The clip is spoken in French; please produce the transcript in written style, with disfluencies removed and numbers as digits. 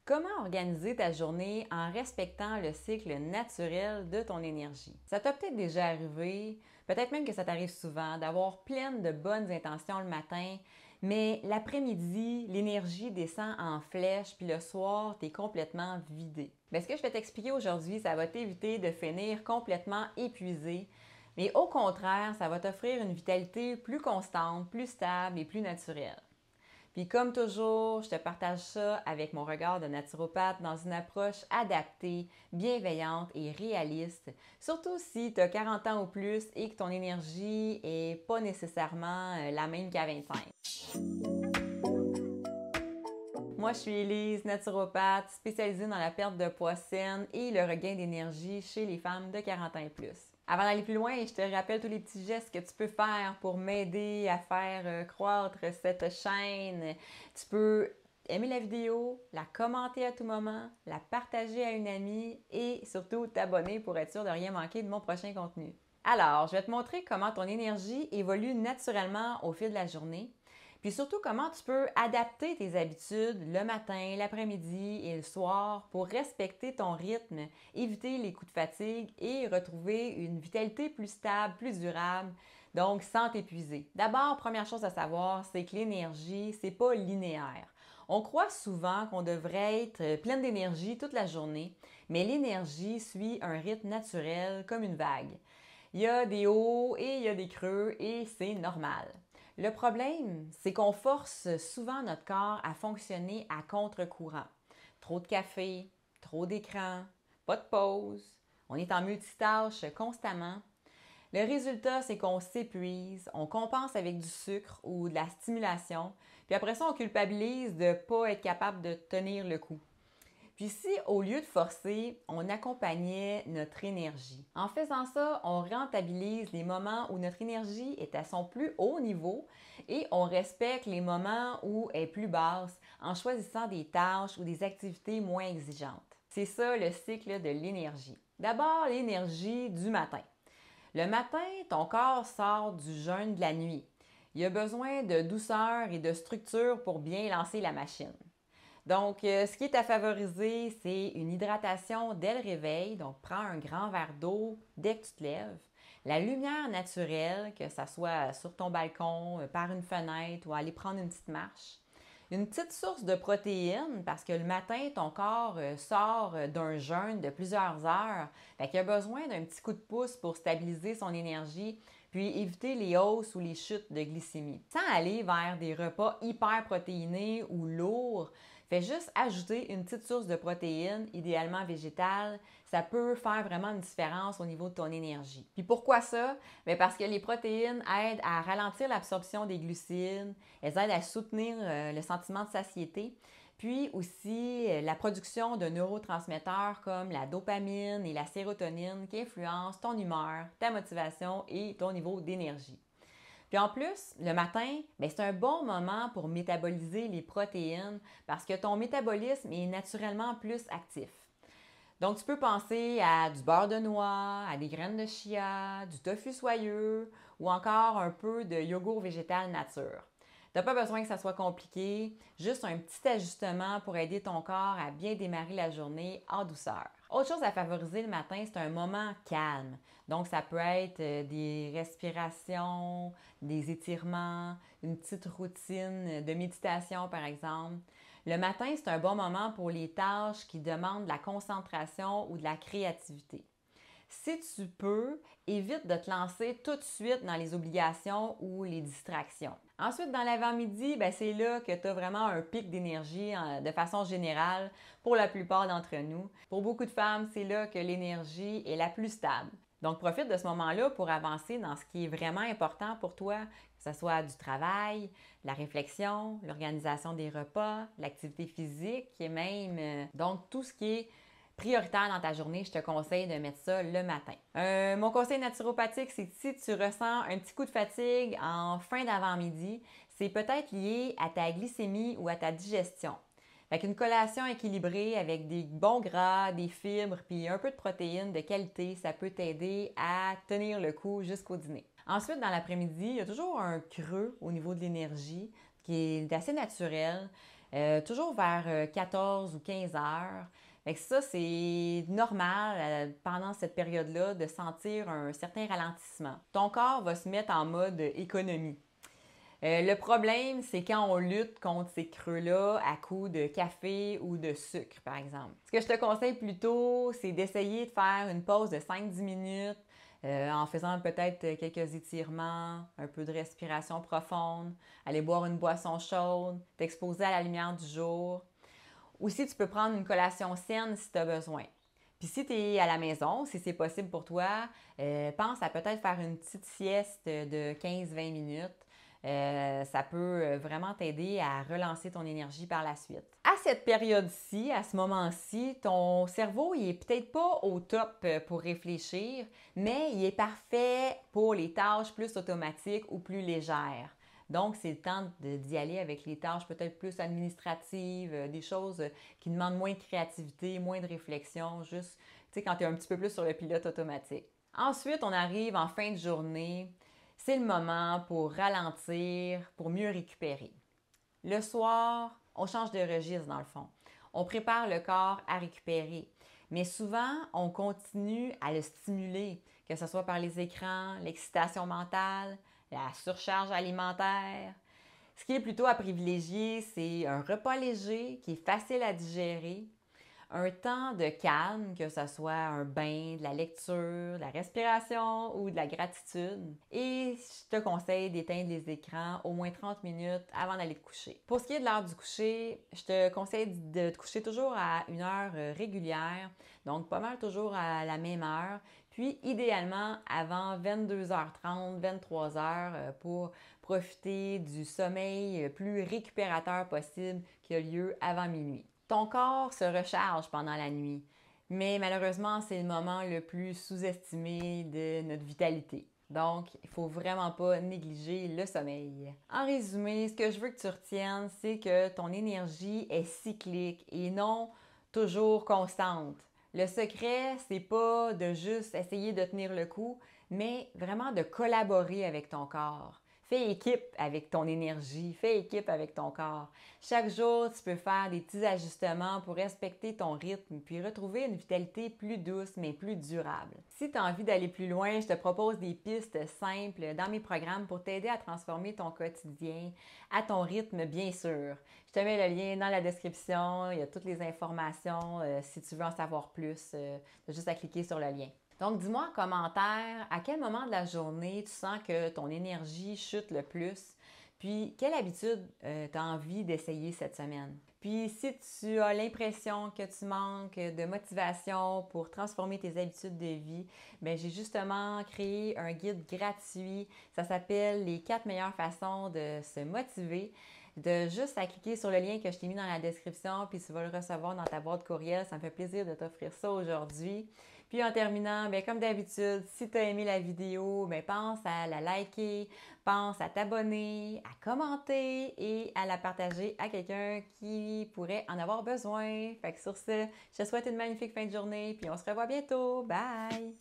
Comment organiser ta journée en respectant le cycle naturel de ton énergie? Ça t'a peut-être déjà arrivé, peut-être même que ça t'arrive souvent, d'avoir plein de bonnes intentions le matin, mais l'après-midi, l'énergie descend en flèche, puis le soir, t'es complètement vidé. Bien, ce que je vais t'expliquer aujourd'hui, ça va t'éviter de finir complètement épuisé, mais au contraire, ça va t'offrir une vitalité plus constante, plus stable et plus naturelle. Puis comme toujours, je te partage ça avec mon regard de naturopathe dans une approche adaptée, bienveillante et réaliste, surtout si tu as 40 ans ou plus et que ton énergie est pas nécessairement la même qu'à 25. Moi, je suis Élise, naturopathe, spécialisée dans la perte de poids saine et le regain d'énergie chez les femmes de 40 ans et plus. Avant d'aller plus loin, je te rappelle tous les petits gestes que tu peux faire pour m'aider à faire croître cette chaîne. Tu peux aimer la vidéo, la commenter à tout moment, la partager à une amie et surtout t'abonner pour être sûr de rien manquer de mon prochain contenu. Alors, je vais te montrer comment ton énergie évolue naturellement au fil de la journée. Puis surtout, comment tu peux adapter tes habitudes le matin, l'après-midi et le soir pour respecter ton rythme, éviter les coups de fatigue et retrouver une vitalité plus stable, plus durable, donc sans t'épuiser. D'abord, première chose à savoir, c'est que l'énergie, c'est pas linéaire. On croit souvent qu'on devrait être pleine d'énergie toute la journée, mais l'énergie suit un rythme naturel comme une vague. Il y a des hauts et il y a des creux et c'est normal. Le problème, c'est qu'on force souvent notre corps à fonctionner à contre-courant. Trop de café, trop d'écran, pas de pause, on est en multitâche constamment. Le résultat, c'est qu'on s'épuise, on compense avec du sucre ou de la stimulation, puis après ça, on culpabilise de ne pas être capable de tenir le coup. Puis si, au lieu de forcer, on accompagnait notre énergie. En faisant ça, on rentabilise les moments où notre énergie est à son plus haut niveau et on respecte les moments où elle est plus basse en choisissant des tâches ou des activités moins exigeantes. C'est ça le cycle de l'énergie. D'abord, l'énergie du matin. Le matin, ton corps sort du jeûne de la nuit. Il a besoin de douceur et de structure pour bien lancer la machine. Donc, ce qui est à favoriser, c'est une hydratation dès le réveil. Donc, prends un grand verre d'eau dès que tu te lèves. La lumière naturelle, que ce soit sur ton balcon, par une fenêtre ou aller prendre une petite marche. Une petite source de protéines parce que le matin, ton corps sort d'un jeûne de plusieurs heures. Fait qu'il a besoin d'un petit coup de pouce pour stabiliser son énergie puis éviter les hausses ou les chutes de glycémie. Sans aller vers des repas hyper protéinés ou lourds, fais juste ajouter une petite source de protéines, idéalement végétale. Ça peut faire vraiment une différence au niveau de ton énergie. Puis pourquoi ça? Bien parce que les protéines aident à ralentir l'absorption des glucides, elles aident à soutenir le sentiment de satiété, puis aussi la production de neurotransmetteurs comme la dopamine et la sérotonine qui influencent ton humeur, ta motivation et ton niveau d'énergie. Puis en plus, le matin, bien, c'est un bon moment pour métaboliser les protéines parce que ton métabolisme est naturellement plus actif. Donc, tu peux penser à du beurre de noix, à des graines de chia, du tofu soyeux ou encore un peu de yogourt végétal nature. Tu n'as pas besoin que ça soit compliqué, juste un petit ajustement pour aider ton corps à bien démarrer la journée en douceur. Autre chose à favoriser le matin, c'est un moment calme. Donc, ça peut être des respirations, des étirements, une petite routine de méditation, par exemple. Le matin, c'est un bon moment pour les tâches qui demandent de la concentration ou de la créativité. Si tu peux, évite de te lancer tout de suite dans les obligations ou les distractions. Ensuite, dans l'avant-midi, c'est là que tu as vraiment un pic d'énergie de façon générale pour la plupart d'entre nous. Pour beaucoup de femmes, c'est là que l'énergie est la plus stable. Donc, profite de ce moment-là pour avancer dans ce qui est vraiment important pour toi, que ce soit du travail, la réflexion, l'organisation des repas, l'activité physique et même donc tout ce qui est prioritaire dans ta journée, je te conseille de mettre ça le matin. Mon conseil naturopathique, c'est que si tu ressens un petit coup de fatigue en fin d'avant-midi, c'est peut-être lié à ta glycémie ou à ta digestion. Fait qu'une collation équilibrée avec des bons gras, des fibres puis un peu de protéines de qualité, ça peut t'aider à tenir le coup jusqu'au dîner. Ensuite, dans l'après-midi, il y a toujours un creux au niveau de l'énergie qui est assez naturel. toujours vers 14 ou 15 heures. Fait que ça, c'est normal pendant cette période-là de sentir un certain ralentissement. Ton corps va se mettre en mode économie. Le problème, c'est quand on lutte contre ces creux-là à coups de café ou de sucre, par exemple. Ce que je te conseille plutôt, c'est d'essayer de faire une pause de 5-10 minutes en faisant peut-être quelques étirements, un peu de respiration profonde, aller boire une boisson chaude, t'exposer à la lumière du jour. Aussi, tu peux prendre une collation saine si tu as besoin. Puis si tu es à la maison, si c'est possible pour toi, pense à peut-être faire une petite sieste de 15-20 minutes. Ça peut vraiment t'aider à relancer ton énergie par la suite. À cette période-ci, à ce moment-ci, ton cerveau, il est peut-être pas au top pour réfléchir, mais il est parfait pour les tâches plus automatiques ou plus légères. Donc, c'est le temps d'y aller avec les tâches peut-être plus administratives, des choses qui demandent moins de créativité, moins de réflexion, juste, tu sais, quand tu es un petit peu plus sur le pilote automatique. Ensuite, on arrive en fin de journée. C'est le moment pour ralentir, pour mieux récupérer. Le soir, on change de registre dans le fond. On prépare le corps à récupérer. Mais souvent, on continue à le stimuler, que ce soit par les écrans, l'excitation mentale, la surcharge alimentaire. Ce qui est plutôt à privilégier, c'est un repas léger qui est facile à digérer, un temps de calme, que ce soit un bain, de la lecture, de la respiration ou de la gratitude. Et je te conseille d'éteindre les écrans au moins 30 minutes avant d'aller te coucher. Pour ce qui est de l'heure du coucher, je te conseille de te coucher toujours à une heure régulière, donc pas mal toujours à la même heure, puis idéalement avant 22h30, 23h pour profiter du sommeil plus récupérateur possible qui a lieu avant minuit. Ton corps se recharge pendant la nuit, mais malheureusement, c'est le moment le plus sous-estimé de notre vitalité. Donc, il ne faut vraiment pas négliger le sommeil. En résumé, ce que je veux que tu retiennes, c'est que ton énergie est cyclique et non toujours constante. Le secret, c'est pas de juste essayer de tenir le coup, mais vraiment de collaborer avec ton corps. Fais équipe avec ton énergie, fais équipe avec ton corps. Chaque jour, tu peux faire des petits ajustements pour respecter ton rythme puis retrouver une vitalité plus douce mais plus durable. Si tu as envie d'aller plus loin, je te propose des pistes simples dans mes programmes pour t'aider à transformer ton quotidien à ton rythme, bien sûr. Je te mets le lien dans la description, il y a toutes les informations si tu veux en savoir plus, tu as juste à cliquer sur le lien. Donc, dis-moi en commentaire à quel moment de la journée tu sens que ton énergie chute le plus, puis quelle habitude tu as envie d'essayer cette semaine. Puis, si tu as l'impression que tu manques de motivation pour transformer tes habitudes de vie, bien, j'ai justement créé un guide gratuit. Ça s'appelle les 4 meilleures façons de se motiver. De juste à cliquer sur le lien que je t'ai mis dans la description, puis tu vas le recevoir dans ta boîte courriel. Ça me fait plaisir de t'offrir ça aujourd'hui. Puis en terminant, bien, comme d'habitude, si tu as aimé la vidéo, bien, pense à la liker, pense à t'abonner, à commenter et à la partager à quelqu'un qui pourrait en avoir besoin. Fait que sur ce, je te souhaite une magnifique fin de journée, puis on se revoit bientôt. Bye!